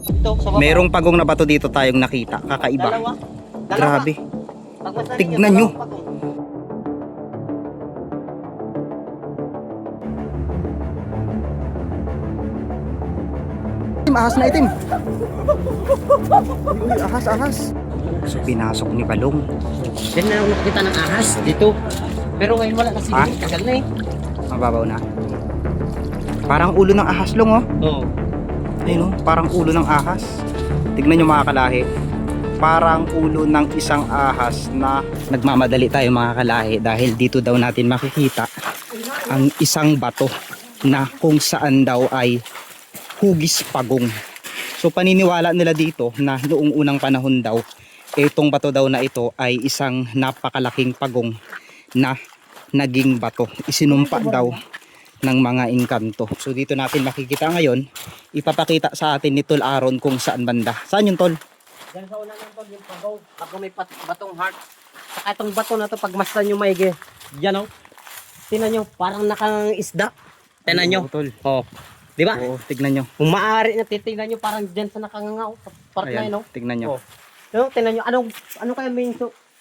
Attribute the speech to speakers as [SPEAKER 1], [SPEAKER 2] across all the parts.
[SPEAKER 1] Ito, sa baba.
[SPEAKER 2] Merong pagong na bato dito tayong nakita. Kakaiba.
[SPEAKER 1] Dalawa.
[SPEAKER 2] Grabe.
[SPEAKER 1] Pagmasdan
[SPEAKER 2] Tignan nyo.
[SPEAKER 1] dalawang pagong.
[SPEAKER 2] Ahas na itim. Uy, ahas, ahas. So, pinasok ni Balong.
[SPEAKER 1] Diyan na lang nakikita ng ahas dito. Pero ngayon wala kasi
[SPEAKER 2] Ah?
[SPEAKER 1] tagal na eh.
[SPEAKER 2] Mababaw na. Parang ulo ng ahas long oh.
[SPEAKER 1] Oo.
[SPEAKER 2] Ayun oh, parang ulo ng ahas. Tignan nyo mga kalahi. Parang ulo ng isang ahas na nagmamadali tayo mga kalahi dahil dito daw natin makikita ang isang bato na kung saan daw ay hugis pagong. So paniniwala nila dito na noong unang panahon daw itong bato daw na ito ay isang napakalaking pagong na naging bato. Isinumpa daw ng mga engkanto. So dito natin makikita ngayon, ipapakita sa atin ni Tol Aaron kung saan banda. Saan yung Tol?
[SPEAKER 1] Diyan sa unang nandun yung pagong. Pag may batong heart. Saka itong bato na to pag masdan nyo maigi. Diyan oh. Tingnan nyo, parang nakang isda. Tingnan nyo.
[SPEAKER 2] Oo, Tol.
[SPEAKER 1] Oh. Di ba?
[SPEAKER 2] Oo, tignan nyo.
[SPEAKER 1] Kung maaari na titignan nyo parang dyan sa nakangangaw. Sa part na yun oh.
[SPEAKER 2] Tignan nyo.
[SPEAKER 1] Oh. No, tingnan nyo, ano kaya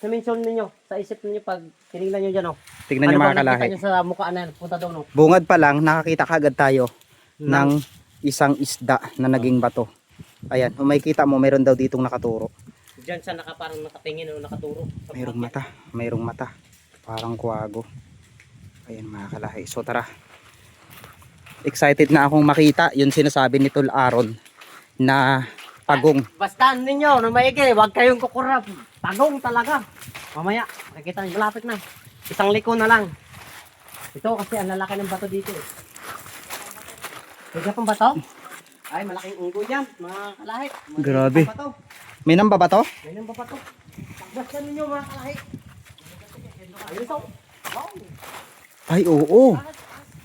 [SPEAKER 1] mention ninyo sa isip ninyo pag tinignan nyo dyan oh.
[SPEAKER 2] Tignan nyo
[SPEAKER 1] Ano
[SPEAKER 2] mga
[SPEAKER 1] bang nakita
[SPEAKER 2] kalahi.
[SPEAKER 1] nyo sa mukha na yan? Punta doon oh.
[SPEAKER 2] Bungad pa lang, nakakita kagad tayo ng isang isda na naging bato. Ayan, kung makikita mo, meron daw ditong nakaturo.
[SPEAKER 1] Diyan sa parang nakatingin o nakaturo. Sa
[SPEAKER 2] Mayroong mata. Parang kuwago. Ayan mga kalahi. So tara. Excited na akong makita yung sinasabi ni Tol Aaron na pagong.
[SPEAKER 1] Bastaan ninyo na maigi, huwag kayong kukurap. Pagong talaga. Mamaya, nakita nyo, malapit na. Isang liko na lang. Ito kasi ang lalaki ng bato dito eh. Bigyan pang bato? Ay, malaking unggo yan, mga kalahi.
[SPEAKER 2] Grabe.
[SPEAKER 1] Bato.
[SPEAKER 2] May namba ba to?
[SPEAKER 1] Ganyan ba bato? Bastaan ninyo mga kalahi. Ayun so. Wow.
[SPEAKER 2] Ay oo.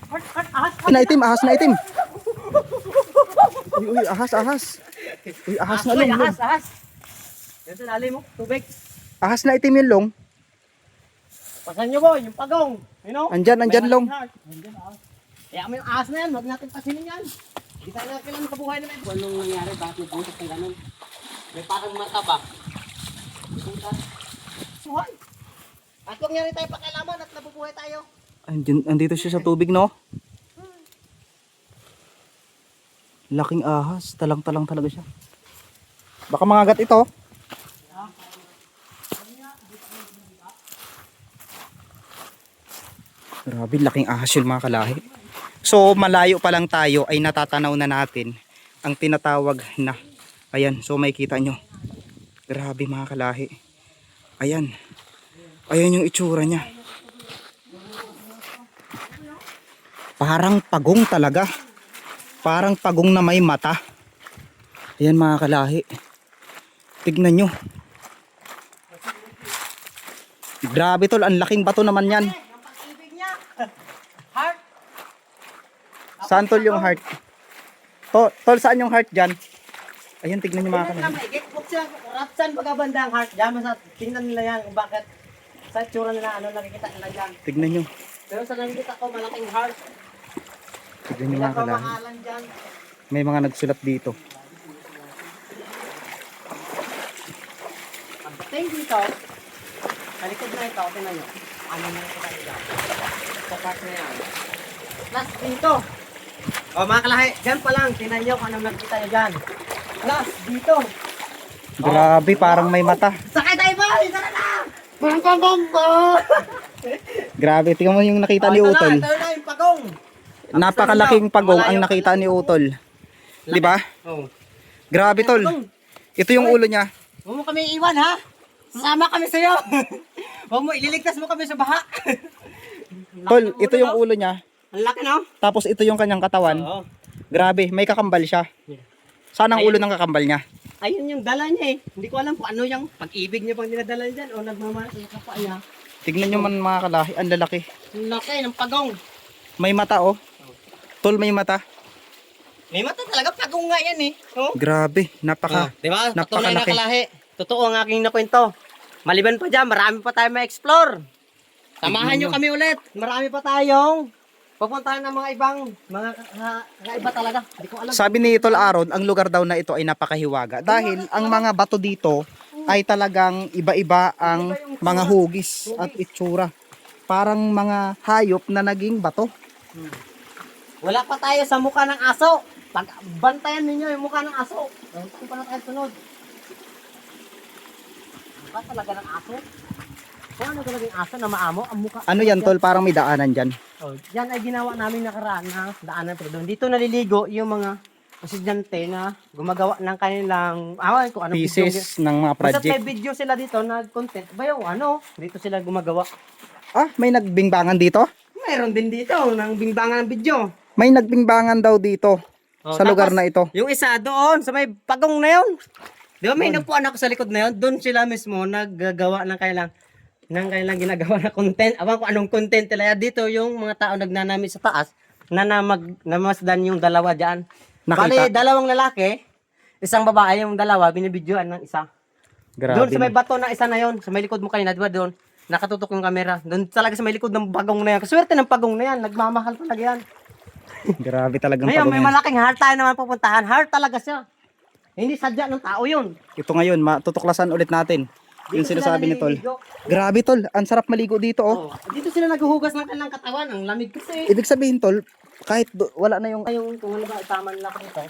[SPEAKER 1] Ahas.
[SPEAKER 2] Ay, naitim, ahas na itim. Uy, ahas. Uy, ahas na long.
[SPEAKER 1] Ahas. Yan sa lalim mo, tubig.
[SPEAKER 2] Ahas na itim yung long.
[SPEAKER 1] Pasan nyo boy, yung pagong. You know?
[SPEAKER 2] Andyan long.
[SPEAKER 1] Kaya may ahas na yan, huwag natin pasinin yan. Hindi tayo na kailangan kabuhay na may buwan nung nangyari, bakit nagbusak ng ganun. May parang mata ba? Suhay! At kung nangyari tayo pakialaman at nabubuhay tayo.
[SPEAKER 2] Andito siya sa tubig, no? Laking ahas. Talang-talang talaga siya. Baka mangagat ito. Grabe, laking ahas yun mga kalahi. So, malayo pa lang tayo ay natatanaw na natin ang tinatawag na, ayan, so makikita nyo. Grabe mga kalahi. Ayan. Ayan yung itsura niya. Parang pagong talaga. Parang pagong na may mata. Ayan mga kalahi. Tignan nyo. Grabe tol, ang laking bato naman yan.
[SPEAKER 1] Ang pag-ibig niya. Heart.
[SPEAKER 2] Saan tol yung heart? Tol, saan yung heart dyan? Ayan, tignan nyo mga kalahi.
[SPEAKER 1] Buksan siya, rapsan pagkabanda ang heart. Diyan, tingnan nila yan kung bakit. Sa itsura nila, ano nakikita nila dyan.
[SPEAKER 2] Tignan nyo.
[SPEAKER 1] Pero sa nakikita ko, malaking heart.
[SPEAKER 2] Tignan nyo
[SPEAKER 1] Ilan
[SPEAKER 2] mga
[SPEAKER 1] pa
[SPEAKER 2] kalahi.
[SPEAKER 1] mahalan dyan.
[SPEAKER 2] May mga nagsulat dito.
[SPEAKER 1] Pagdating dito, sa likod na ito, tingnan nyo. Ano na nakikita nila? Sa part na yan. Plus dito. O mga kalahi, dyan pa lang. Tingnan nyo kung anong nakikita nyo dyan. Plus dito.
[SPEAKER 2] Grabe, parang may mata.
[SPEAKER 1] Sakay tayo ba? Tara na! Parang kagombo!
[SPEAKER 2] Grabe, tingnan mo yung nakita ni Utol.
[SPEAKER 1] Ito na yung pagong.
[SPEAKER 2] Napakalaking pagong ang nakita ni Utol. Di ba?
[SPEAKER 1] Oh.
[SPEAKER 2] Grabe tol. Ito yung ulo niya.
[SPEAKER 1] Huwag mo kami iwan ha. Sasama kami sa'yo. Huwag mo, ililigtas mo kami sa baha.
[SPEAKER 2] Tol, ito yung ulo niya.
[SPEAKER 1] Ang laki no?
[SPEAKER 2] Tapos ito yung kanyang katawan.
[SPEAKER 1] Oo.
[SPEAKER 2] Grabe, may kakambal siya. Saan ang ulo ng kakambal niya?
[SPEAKER 1] Ayun yung dala niya eh. Hindi ko alam kung ano yung pag-ibig niya pang dinadala dyan o nagmamahal sa kapwa niya.
[SPEAKER 2] Tignan nyo man mga kalahi, ang lalaki.
[SPEAKER 1] Ang laki ng pagong.
[SPEAKER 2] May mata oh. Tol, may mata.
[SPEAKER 1] May mata talaga, pagong nga yan eh. Oh.
[SPEAKER 2] Grabe, napaka.
[SPEAKER 1] Diba? Patunay na
[SPEAKER 2] napakalaki.
[SPEAKER 1] kalahi. Totoo ang aking nakwento. Maliban pa dyan, marami pa tayo ma-explore. Samahan nyo kami ulit. Marami pa tayong Pupuntahan ng mga ibang, mga kakaiba talaga. Hindi ko alam.
[SPEAKER 2] Sabi ni Tol Aaron, ang lugar daw na ito ay napakahiwaga dahil ang mga bato dito ay talagang iba-iba ang mga hugis at itsura. Parang mga hayop na naging bato.
[SPEAKER 1] Wala pa tayo sa mukha ng aso. Bantayan ninyo yung mukha ng aso. Kung pa na tayo sunod. Mukha talaga ng aso. Kung ano talaga yung aso na maamo, ang mukha.
[SPEAKER 2] Ano yan Tol? Parang may daanan dyan.
[SPEAKER 1] Oh, yan ay ginawa namin nakaraan na daanan pero doon. Dito naliligo yung mga estudyante na gumagawa ng kanilang kung ano
[SPEAKER 2] Pieces ng mga
[SPEAKER 1] Basta may
[SPEAKER 2] project.
[SPEAKER 1] video sila dito na content. Bayo, dito sila gumagawa.
[SPEAKER 2] Ah, may nagbingbangan dito?
[SPEAKER 1] Mayroon din dito ng bingbangan ng video.
[SPEAKER 2] May nagbingbangan daw dito sa lugar
[SPEAKER 1] tapos,
[SPEAKER 2] na ito.
[SPEAKER 1] Yung isa doon sa may pagong na yun. Di ba may napuan ako sa likod na yun? Doon sila mismo naggagawa ng kailang ginagawa na content. Awan ko anong content nila. Dito yung mga tao nagnanami sa taas na namasdan yung dalawa dyan.
[SPEAKER 2] Nakita.
[SPEAKER 1] Bali, dalawang lalaki, isang babae, yung dalawa, binibidyoan ng isa.
[SPEAKER 2] Grabe.
[SPEAKER 1] Doon sa may
[SPEAKER 2] no?
[SPEAKER 1] bato na isa na yon, sa may likod mo kanina, di ba doon? Nakatutok yung camera. Doon talaga sa may likod ng pagong na yan. Kaswerte ng pagong na yan. Nagmamahal talaga yan.
[SPEAKER 2] Grabe talagang
[SPEAKER 1] Ngayon, may
[SPEAKER 2] pagong yan.
[SPEAKER 1] malaking heart tayo naman pupuntahan. Heart talaga siya. Hindi sadya ng tao yun.
[SPEAKER 2] Ito ngayon, matutuklasan ulit natin. Yung
[SPEAKER 1] Dito
[SPEAKER 2] sinasabi
[SPEAKER 1] sila
[SPEAKER 2] ni Tol.
[SPEAKER 1] naliligo.
[SPEAKER 2] Grabe Tol, ang sarap maligo dito oh.
[SPEAKER 1] Dito sila naghuhugas ng kanilang katawan. Ang lamig kasi.
[SPEAKER 2] Ibig sabihin Tol, kahit wala na yung...
[SPEAKER 1] Kung ano ba, tama nila ko ito,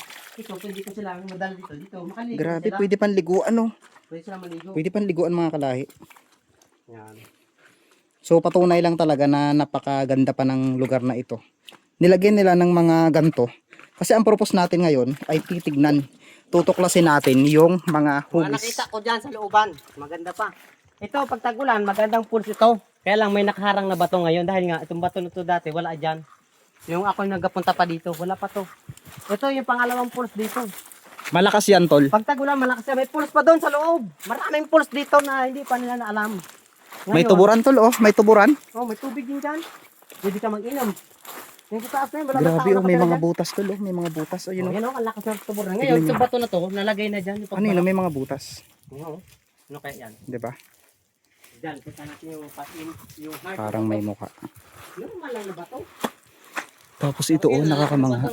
[SPEAKER 1] pwede ko sila madala dito. Makaligo
[SPEAKER 2] Grabe,
[SPEAKER 1] sila.
[SPEAKER 2] pwede pang liguan oh.
[SPEAKER 1] Pwede sila maligo.
[SPEAKER 2] Pwede pang liguan mga kalahi.
[SPEAKER 1] Yan.
[SPEAKER 2] So patunay lang talaga na napakaganda pa ng lugar na ito. Nilagyan nila ng mga ganto. Kasi ang purpose natin ngayon ay titignan. Tutuklasin natin yung mga
[SPEAKER 1] Mga
[SPEAKER 2] hugis.
[SPEAKER 1] nakita ko dyan sa looban. Maganda pa. Ito, pag tagulan, magandang pools ito. Kaya lang may nakaharang na bato ngayon. Dahil nga, itong bato na ito dati, wala dyan. Yung ako yung nagpunta pa dito, wala pa to. Ito yung pangalawang pools dito.
[SPEAKER 2] Malakas yan Tol.
[SPEAKER 1] Pag tagulan, malakas yan. May pools pa doon sa loob. Maraming pools dito na hindi pa nila na alam.
[SPEAKER 2] May tuburan Tol oh, may tuburan.
[SPEAKER 1] Oh, may tubig din dyan. Pwede ka mag-inom. Yung sa taas na yun, wala
[SPEAKER 2] Grabe oh, may
[SPEAKER 1] nakatira
[SPEAKER 2] mga
[SPEAKER 1] dyan.
[SPEAKER 2] butas Tol oh, may mga butas oh, yun oh.
[SPEAKER 1] Yan ang lakas ng tuburan. Ngayon, itong bato na to, nalagay na dyan.
[SPEAKER 2] Ano yun, oh, may mga butas,
[SPEAKER 1] Oo. Ano kaya yan?
[SPEAKER 2] 'di ba?
[SPEAKER 1] Dyan, kita natin yung patin, yung heart.
[SPEAKER 2] Parang may mukha.
[SPEAKER 1] Normal lang na bato.
[SPEAKER 2] Tapos ito oh, nakakamangha.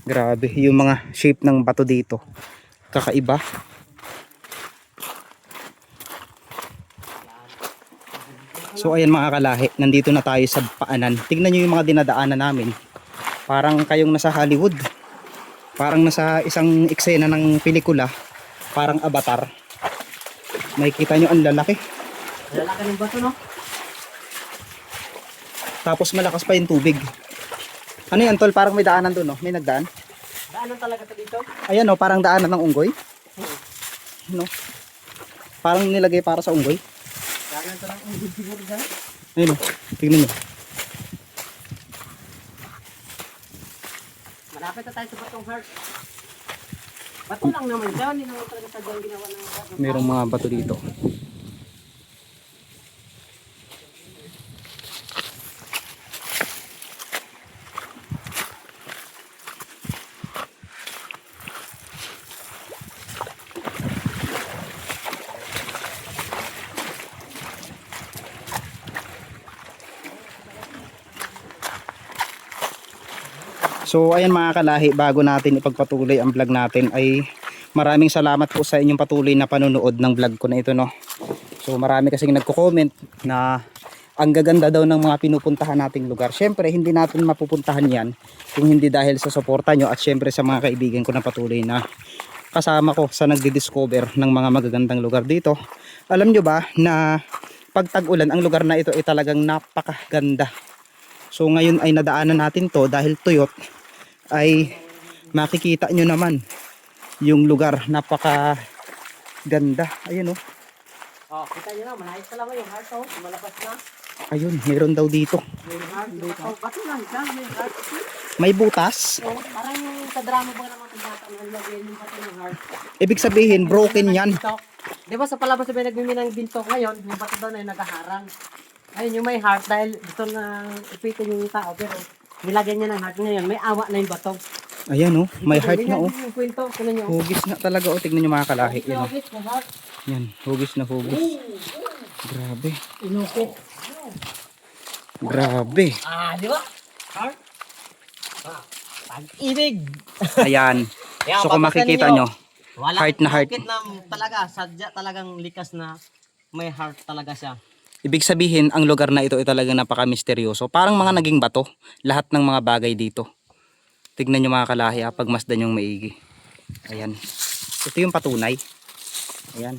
[SPEAKER 2] Grabe, yung mga shape ng bato dito. Kakaiba. So ayan mga kalahi, nandito na tayo sa paanan. Tingnan nyo yung mga dinadaanan namin. Parang kayong nasa Hollywood. Parang nasa isang eksena ng pelikula. Parang Avatar. Makikita nyo ang lalaki.
[SPEAKER 1] Lalaki ng bato, no?
[SPEAKER 2] Tapos malakas pa yung tubig. Ano yan Tol? Parang may daanan doon, no? May nagdaan.
[SPEAKER 1] Daanan talaga ito dito.
[SPEAKER 2] Ayan no, parang daanan ng unggoy. No? Parang nilagay para sa unggoy.
[SPEAKER 1] Daanan ito ng unggoy siguro dyan.
[SPEAKER 2] Ayun no, tignan nyo.
[SPEAKER 1] Malapit na tayo sa batong heart. Bato lang naman dyan. Hindi naman talaga sa dyan ginawa ng bato.
[SPEAKER 2] Merong mga bato dito. So ayan mga kalahi, bago natin ipagpatuloy ang vlog natin ay maraming salamat po sa inyong patuloy na panonood ng vlog ko na ito no. So marami kasing nagko-comment na ang gaganda daw ng mga pinupuntahan nating lugar. Syempre hindi natin mapupuntahan yan kung hindi dahil sa suporta nyo at syempre sa mga kaibigan ko na patuloy na kasama ko sa nagdi-discover ng mga magagandang lugar dito. Alam nyo ba na pag tag-ulan ang lugar na ito ay talagang napakaganda. So ngayon ay nadaanan natin to dahil tuyot ay makikita nyo naman yung lugar, napaka ganda. Ayun oh.
[SPEAKER 1] Oh, kita nyo na, malayos pa lang yung heart, oh. Malabas na.
[SPEAKER 2] Ayun, meron daw dito.
[SPEAKER 1] Yung heart, oh, bato lang dyan, yung heart.
[SPEAKER 2] May butas.
[SPEAKER 1] Oh, parang sa drama ba naman kung bata na lagay yung bato ng heart.
[SPEAKER 2] Ibig sabihin broken yan.
[SPEAKER 1] Di ba sa palabas sabi nagmiminang bintok ngayon, yung bato doon ay nagaharang. Ayun, yung may heart dahil gusto na ipitin yung tao, pero nilagyan niya ng heart ngayon, may awa na yung bato.
[SPEAKER 2] Ayan oh, may heart na oh.
[SPEAKER 1] Yung kwento, kuno nyo.
[SPEAKER 2] Hugis na talaga oh, tignan nyo mga kalahi. Yan oh.
[SPEAKER 1] Inukit na heart.
[SPEAKER 2] Yan, hugis na hugis. Grabe.
[SPEAKER 1] Inukit.
[SPEAKER 2] Grabe.
[SPEAKER 1] Di ba? Heart? Pag-ibig.
[SPEAKER 2] Ayan.
[SPEAKER 1] Kaya,
[SPEAKER 2] So kung
[SPEAKER 1] babasa
[SPEAKER 2] makikita
[SPEAKER 1] ninyo,
[SPEAKER 2] nyo,
[SPEAKER 1] wala,
[SPEAKER 2] heart na heart.
[SPEAKER 1] bakit na talaga, sadya talagang likas na may heart talaga siya.
[SPEAKER 2] Ibig sabihin, ang lugar na ito ay talagang napaka-misteryoso. Parang mga naging bato. Lahat ng mga bagay dito. Tignan nyo mga kalahi, pagmasdan yung maigi. Ayan. Ito yung patunay. Ayan.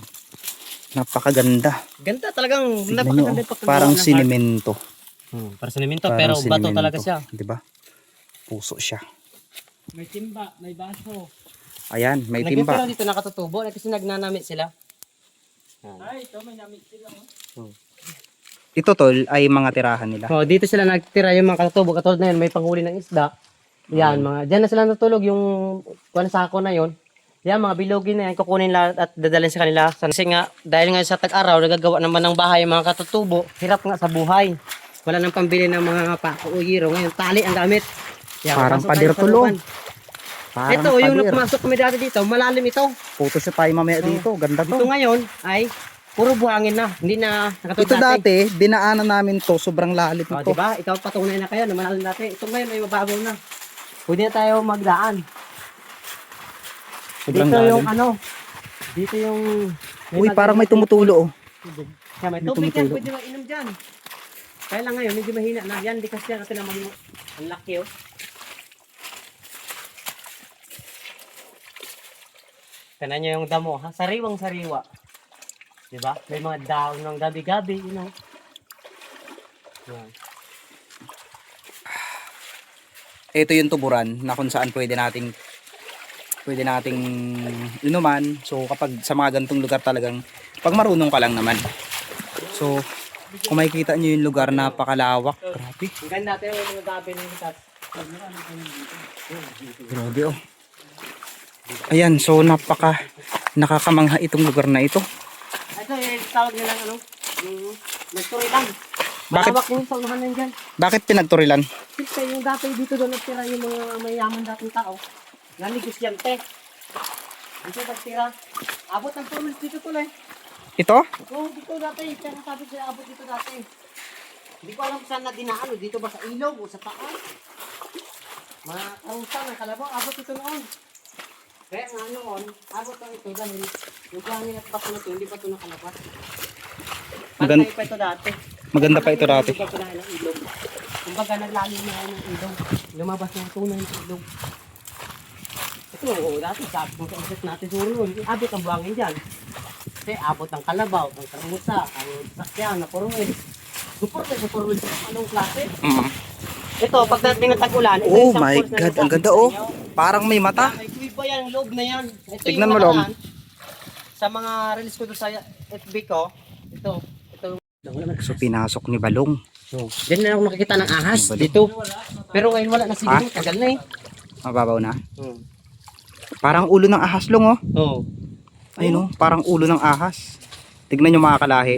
[SPEAKER 2] Napakaganda.
[SPEAKER 1] Ganda talagang,
[SPEAKER 2] Tignan nyo,
[SPEAKER 1] napakaganda pagkagawa
[SPEAKER 2] parang
[SPEAKER 1] ng heart.
[SPEAKER 2] sinimento.
[SPEAKER 1] Parang sinimento,
[SPEAKER 2] Parang
[SPEAKER 1] pero bato
[SPEAKER 2] sinimento.
[SPEAKER 1] talaga siya.
[SPEAKER 2] Diba? Puso siya.
[SPEAKER 1] May timba, may baso.
[SPEAKER 2] Ayan, may
[SPEAKER 1] Naging
[SPEAKER 2] timba.
[SPEAKER 1] pero dito nakatutubo, kasi nagnanamit sila.
[SPEAKER 3] Ay, ito may namit sila.
[SPEAKER 2] Ito tol ay mga tirahan nila.
[SPEAKER 1] Oh, dito sila nagtira yung mga katutubo, katulad na yun, may panghuli ng isda. Yan, mga, diyan na sila natulog yung sako na yon. Yan, mga bilogin na yan, kukunin lahat at dadalhin sa kanila. Kasi nga, dahil nga sa tag-araw, nagagawa naman ng bahay yung mga katutubo, hirap nga sa buhay. Wala nang pambili ng mga pako o giro. Ngayon, tali ang gamit. Yan,
[SPEAKER 2] Parang
[SPEAKER 1] pasok
[SPEAKER 2] pader
[SPEAKER 1] tayo sa
[SPEAKER 2] tulo.
[SPEAKER 1] looban.
[SPEAKER 2] Parang
[SPEAKER 1] Ito, yung
[SPEAKER 2] pader.
[SPEAKER 1] pumasok kami dati dito, malalim ito.
[SPEAKER 2] Photo siya tayo mamaya dito. Ganda
[SPEAKER 1] Ito
[SPEAKER 2] to.
[SPEAKER 1] ngayon ay puro buhangin na, hindi na nakatulad
[SPEAKER 2] Ito dati, dinaanan namin to. Sobrang lalim
[SPEAKER 1] Oh,
[SPEAKER 2] ito.
[SPEAKER 1] diba? Ikaw patunay na kayo na malalim dati. Ito ngayon ay mababaw na. Pwede na tayo magdaan.
[SPEAKER 2] Sobrang
[SPEAKER 1] dito yung
[SPEAKER 2] lalim.
[SPEAKER 1] ano, dito yung...
[SPEAKER 2] Uy, parang may tumutulo oh.
[SPEAKER 1] Kaya may
[SPEAKER 2] may
[SPEAKER 1] tubig yan,
[SPEAKER 2] tumutulo.
[SPEAKER 1] pwede mainom dyan. Kaya lang ngayon, medyo mahina na. Yan, likas yan kasi naman ang laki oh. Kana nyo yung damo ha, sariwang sariwa. Diba? May mga daon ng gabi-gabi, you know. Yan.
[SPEAKER 2] Ito yung tuburan na kung saan pwede nating inuman. So kapag sa mga gantong lugar talagang pag marunong ka lang naman. So kung makikita nyo yung lugar, napakalawak. Grabe.
[SPEAKER 1] Ang ganda tayo yung mga gabi ng likas.
[SPEAKER 2] Grabe oh. Ayan, so nakakamangha itong lugar na ito.
[SPEAKER 1] Ito yung tawag nila ano, yung nagturilan.
[SPEAKER 2] Bakit?
[SPEAKER 1] Malawak yung saunahan na dyan.
[SPEAKER 2] Bakit pinagturilan?
[SPEAKER 1] Kasi yung dati dito doon nagtira yung mga mayaman dating tao. Nanigosyante. Dito nagtira. Abot ang promise dito tuloy.
[SPEAKER 2] Ito?
[SPEAKER 1] Oo, dito dati. Kaya nasabi sila abot dito dati. Hindi ko alam kung saan na dinaan. Dito ba sa ilog o sa taas? Mga karusan ng kalabaw. Abot ito noon. Kaya nga noon, abot lang ito dahil yung buhangin at bato na ito, hindi pa ito nakalabas. Pantay pa ito dati.
[SPEAKER 2] Maganda pa ito dati.
[SPEAKER 1] Hindi pa pinahin ng ilog. Kumbaga naglalim na ng ilog. Lumabas ng tunay ng ilog. Ito, dati sabi kung sa isip natin siguro yun, abot ang buhangin dyan. Kasi abot ang kalabaw, ang karmusa, ang sakyan, na puruin. Suport na sa puruin sa anong klase. Ito, pagdating ng tag-ulan, ito
[SPEAKER 2] Oh
[SPEAKER 1] isang
[SPEAKER 2] my
[SPEAKER 1] course na
[SPEAKER 2] God, ang
[SPEAKER 1] nasabi
[SPEAKER 2] ganda
[SPEAKER 1] sa
[SPEAKER 2] oh.
[SPEAKER 1] inyo.
[SPEAKER 2] Parang may mata.
[SPEAKER 1] May kuiba yan, ang loob na yan. Ito
[SPEAKER 2] Tignan
[SPEAKER 1] yung
[SPEAKER 2] mo, Lom.
[SPEAKER 1] nakaraan. Sa mga release ko doon sa FB ko, ito.
[SPEAKER 2] So pinasok ni Balong.
[SPEAKER 1] Diyan na ako nakikita ng ahas
[SPEAKER 2] Balong.
[SPEAKER 1] dito. Pero ngayon wala na sila. Tagal na eh.
[SPEAKER 2] Mababaw na. Parang ulo ng ahas long oh.
[SPEAKER 1] Oo.
[SPEAKER 2] Ayun oh, parang ulo ng ahas. Tignan nyo mga kalahi.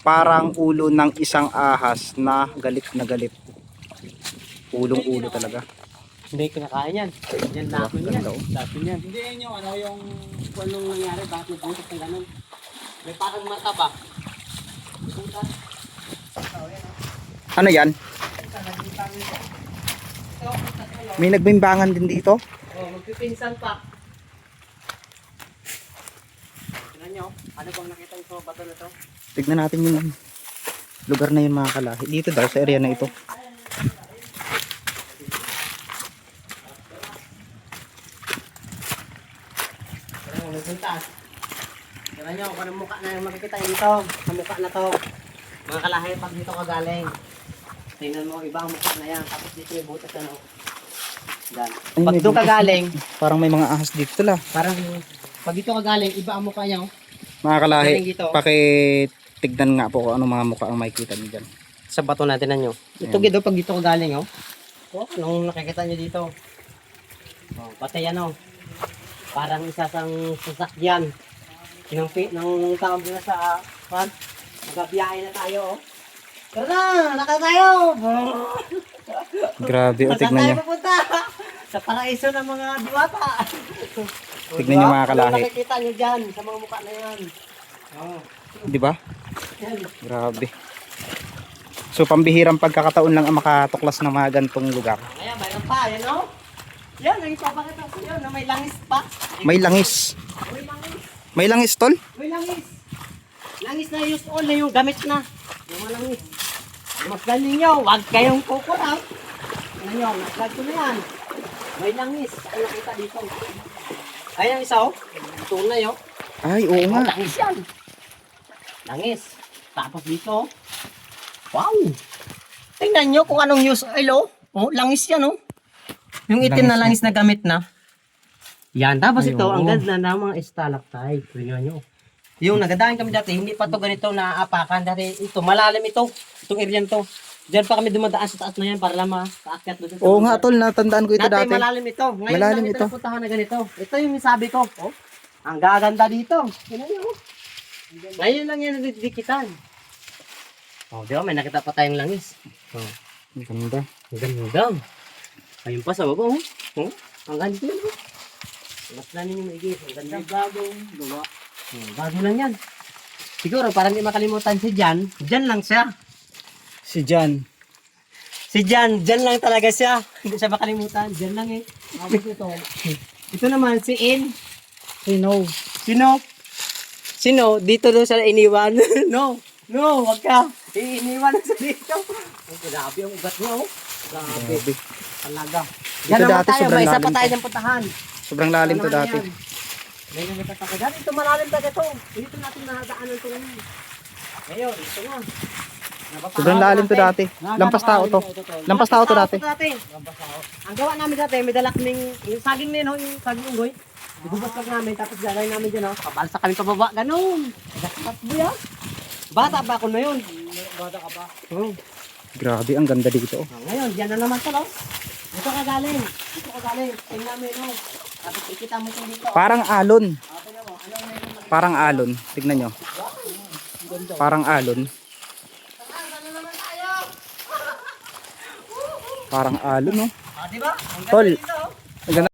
[SPEAKER 2] Parang ulo ng isang ahas na galit na galit. Ulong ulo talaga.
[SPEAKER 1] Hindi kinakain yan. Yan lapin yan.
[SPEAKER 2] Ganda, oh.
[SPEAKER 1] Lapin yan.
[SPEAKER 3] Hindi yan yung ano yung
[SPEAKER 1] Kung anong nangyari, bakit nagbutok ng ganun. May parang mata ba? Puta.
[SPEAKER 2] Ano yan? May nagbimbangan din dito.
[SPEAKER 1] Oh, magpipinsan pa. Tignan nyo, ano bang nakita nyo sa bato na to?
[SPEAKER 2] Tignan natin yung lugar na yun mga kalahi. Dito daw sa area na ito.
[SPEAKER 1] Tignan nyo, may puntas. Tignan nyo, kung anong mukha na yung makikita nyo dito. Sa mukha na to. Mga kalahi, pag dito ka galing. Tingnan mo, iba ang mukha na yan. Tapos dito may butas ano. Yan.
[SPEAKER 2] Ay,
[SPEAKER 1] Pag
[SPEAKER 2] may
[SPEAKER 1] doon ka
[SPEAKER 2] butas.
[SPEAKER 1] galing,
[SPEAKER 2] Parang may mga ahas dito tala.
[SPEAKER 1] parang pag dito ka galing, iba ang mukha niya. Oh.
[SPEAKER 2] Mga kalahi,
[SPEAKER 1] Galing dito.
[SPEAKER 2] pakitignan nga po kung ano mga mukha ang makikita niyo dyan.
[SPEAKER 1] Sa bato natin na nyo. Ito
[SPEAKER 2] Ayan.
[SPEAKER 1] gido pag dito ka galing, oh. Oh, anong nakikita nyo dito? Oh, pati yan, oh. Parang isa sang sasakyan. Nang tawag na sa, magabiyahe na tayo, oh. Tara na, lakad tayo!
[SPEAKER 2] Grabe, o
[SPEAKER 1] Saan
[SPEAKER 2] tignan
[SPEAKER 1] tayo
[SPEAKER 2] nyo.
[SPEAKER 1] pupunta? Sa paraiso ng mga diwata.
[SPEAKER 2] Tignan nyo mga kalahi.
[SPEAKER 1] Ano nakikita nyo dyan sa mga mukha na yan? Oh,
[SPEAKER 2] Di ba?
[SPEAKER 1] yan.
[SPEAKER 2] Grabe. So pambihirang pagkakataon lang ang makatuklas ng mga gantong lugar.
[SPEAKER 1] Ayan, mayroon pa, yan o. Yan, ang ipapakita ko yun, na may langis pa.
[SPEAKER 2] May langis.
[SPEAKER 1] May langis.
[SPEAKER 2] May langis tol?
[SPEAKER 1] May langis. Langis na use all na yung gamit na. Yung mga langis. Masdan ninyo, huwag kayong kukurap. Ano nyo, masdan ko na yan. May langis. Ako nakita dito. Ayan isa o. Tunay o.
[SPEAKER 2] Ay, oo nga.
[SPEAKER 1] Langis yan. Langis. Tapos dito. Wow. Tingnan nyo kung anong use oil o. Oh, langis yan o. Yung itim na langis na gamit na. Yan. Tapos
[SPEAKER 2] Ay,
[SPEAKER 1] ito,
[SPEAKER 2] oo.
[SPEAKER 1] ang ganda na mga stalactite. Tingnan nyo. Yung nagadaan kami dati, hindi pa to ganito naaapakan. Dati ito, malalim ito. Itong area to. Diyan pa kami dumadaan sa taas na yan para lang makaakyat doon. sa
[SPEAKER 2] Oo
[SPEAKER 1] bundok.
[SPEAKER 2] nga tol, natandaan ko ito
[SPEAKER 1] Dati
[SPEAKER 2] dati.
[SPEAKER 1] malalim ito. Ngayon
[SPEAKER 2] Malalim
[SPEAKER 1] lang
[SPEAKER 2] ito.
[SPEAKER 1] ito napuntahan na ganito. Ito yung sabi ko. Oh, ang gaganda dito. Tingnan nyo. Oh. Ngayon lang yan nadidikitan. Oh, di ba? May nakita pa tayong langis. Oh,
[SPEAKER 2] Ang ganda.
[SPEAKER 1] ang ganda. Ayun pa sa baba. Oh. Oh, ang ganda yun. Oh. Mas namin yung maigit. Ang ganda.
[SPEAKER 3] bagong gawa.
[SPEAKER 1] Bago lang yan. Siguro, para hindi makalimutan si Jan, Jan lang siya.
[SPEAKER 2] Si Jan.
[SPEAKER 1] Si Jan, Jan lang talaga siya. Hindi siya makalimutan. Jan lang eh.
[SPEAKER 3] Tapos ito.
[SPEAKER 1] Ito naman, si In.
[SPEAKER 2] Sino?
[SPEAKER 1] Sino? Sino? Dito daw siya iniwan. No. No, wag ka. Iniwan sa dito. Oh, grabe ang ugat niya, oh. Grabe. Talaga.
[SPEAKER 2] Ito
[SPEAKER 1] Yan naman
[SPEAKER 2] dati,
[SPEAKER 1] tayo.
[SPEAKER 2] sobrang
[SPEAKER 1] May isa
[SPEAKER 2] lalim
[SPEAKER 1] pa tayo
[SPEAKER 2] to.
[SPEAKER 1] ng puntahan.
[SPEAKER 2] Sobrang lalim
[SPEAKER 1] Ano
[SPEAKER 2] to
[SPEAKER 1] naman
[SPEAKER 2] dati.
[SPEAKER 1] yan? May nakita pa dati. Ito malalim talaga ito. Dito natin nadaanan ito ngayon. Ngayon, ito na.
[SPEAKER 2] Sobrang lalim to dati. Lampas tao to. Lampas tao to dati.
[SPEAKER 1] Ang gawa namin dati, may dala kaming, yung saging din, yung saging unggoy. Ibubas lang namin, tapos lalay namin dyan, kabalsa kami pababa, ganun. Dapat mo yan. Bata ba ako na yun?
[SPEAKER 3] Bata ka pa.
[SPEAKER 1] Oh.
[SPEAKER 2] Grabe, ang ganda dito.
[SPEAKER 1] Ngayon, dyan na naman to, no? Dito ka galing. Dito ka galing. Tingnan namin, no? Tapos ikita mo ito dito.
[SPEAKER 2] Parang alon.
[SPEAKER 1] Tingnan mo, ano meron?
[SPEAKER 2] Parang alon. Tignan nyo. Parang alon.
[SPEAKER 1] Ano naman tayo?
[SPEAKER 2] Parang alon, no?
[SPEAKER 1] Ah, di ba? Ang ganda
[SPEAKER 2] Tol.
[SPEAKER 1] dito, oh.
[SPEAKER 2] Ang ganda.